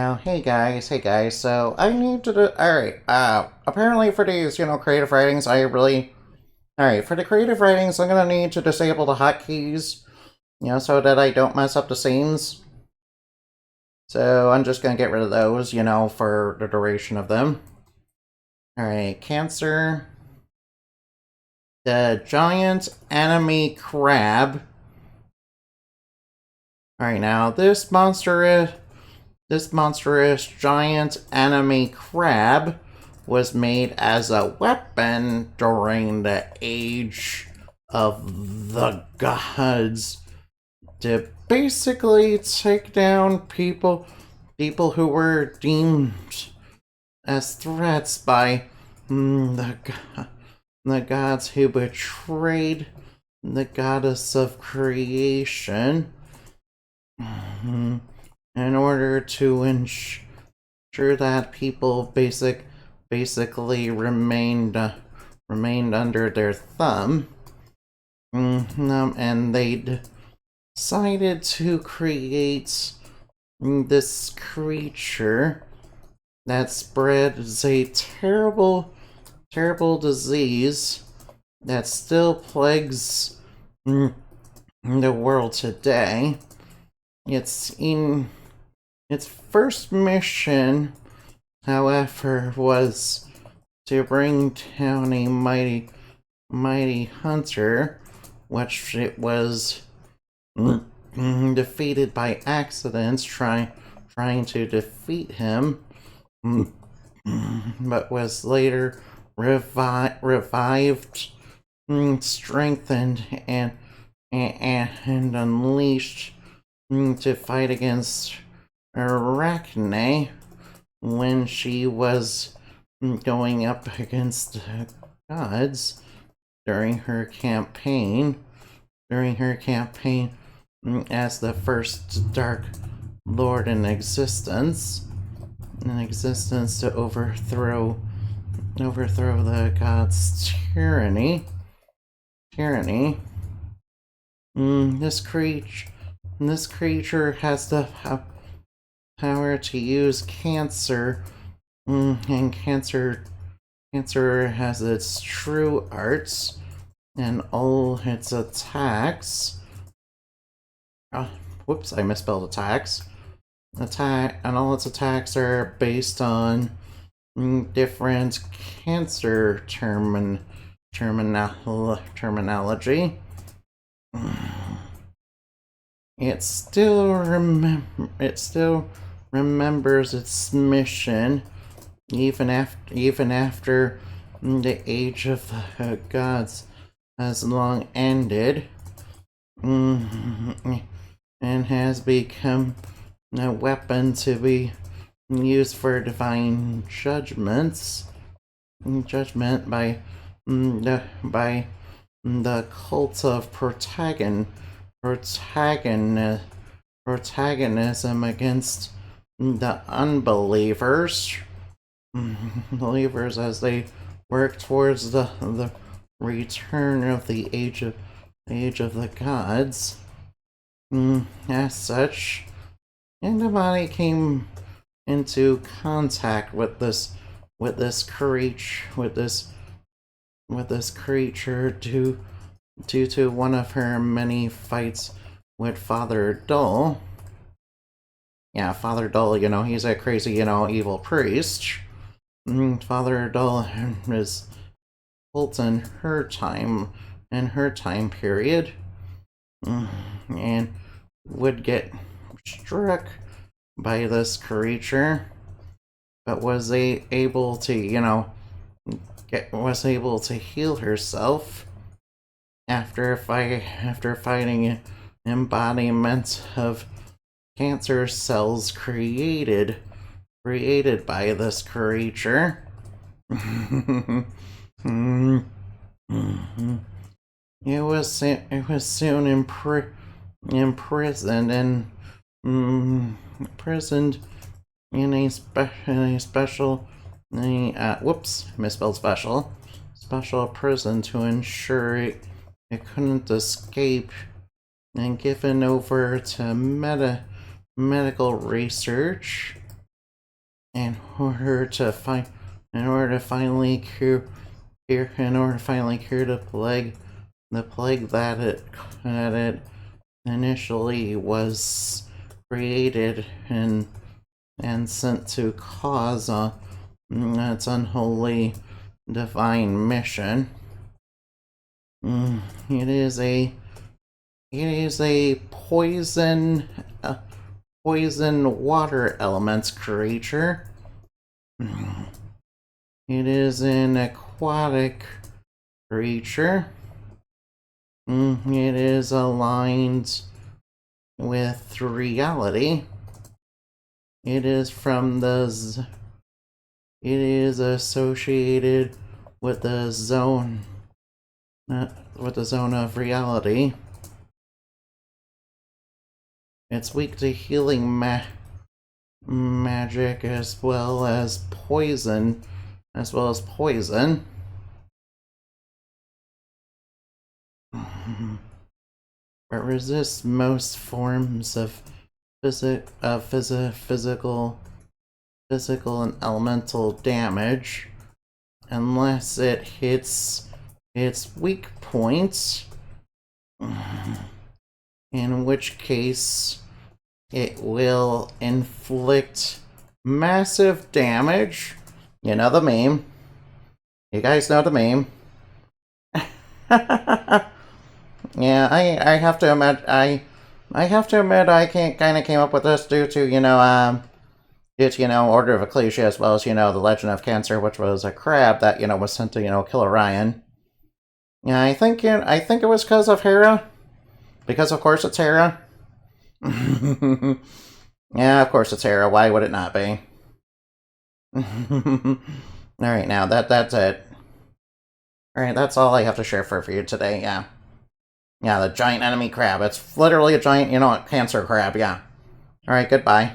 Oh, hey guys, so I need to do, alright, apparently for these, creative writings, alright, for the creative writings, I'm gonna need to disable the hotkeys, so that I don't mess up the scenes. So I'm just gonna get rid of those, for the duration of them. Alright, Cancer, the giant enemy crab. Alright, now this monstrous giant enemy crab was made as a weapon during the Age of the Gods to basically take down people who were deemed as threats by the gods who betrayed the goddess of creation. In order to ensure that people basically remained under their thumb, and they decided to create this creature that spreads a terrible disease that still plagues the world today. Its first mission, however, was to bring down a mighty hunter, which it was defeated by accidents trying to defeat him, but was later revived, strengthened, and unleashed to fight against Arachne when she was going up against the gods during her campaign. As the first Dark Lord in existence, to overthrow the gods' tyranny. This creature has the power to use cancer, and cancer has its true arts, and all its attacks. Whoops, I misspelled attacks. All its attacks are based on different cancer terminology. It still remembers its mission even after the Age of the Gods has long ended, and has become a weapon to be used for divine judgment by the cult of protagonism against the unbelievers. Believers as they work towards the return of the Age of the Gods. As such, anybody came into contact with this creature due to one of her many fights with Father Dull. Yeah, Father Dull, he's a crazy, evil priest. Father Dull is cult in her time period, and would get struck by this creature, but was able to, was able to heal herself after fighting an embodiment of cancer cells created by this creature. It was soon imprisoned in a special whoops, misspelled special prison to ensure it couldn't escape, and given over to medical research in order to finally cure the plague that it initially was created and sent to cause its unholy divine mission. It is a poison water elements creature. It is an aquatic creature. It is aligned with reality. It is associated with the zone of reality. It's weak to healing magic as well as poison. It resists most forms of physical and elemental damage unless it hits its weak points, in which case it will inflict massive damage. You know the meme. You guys know the meme. Yeah, I have to admit I kind of came up with this due to Order of Ecclesia, as well as the Legend of Cancer, which was a crab that was sent to kill Orion. Yeah, I think it was because of Hera, because of course it's Hera. Yeah, of course it's Hera. Why would it not be? All right, now that's it. All right, that's all I have to share for you today. Yeah. Yeah, the giant enemy crab. It's literally a giant, cancer crab, yeah. Alright, goodbye.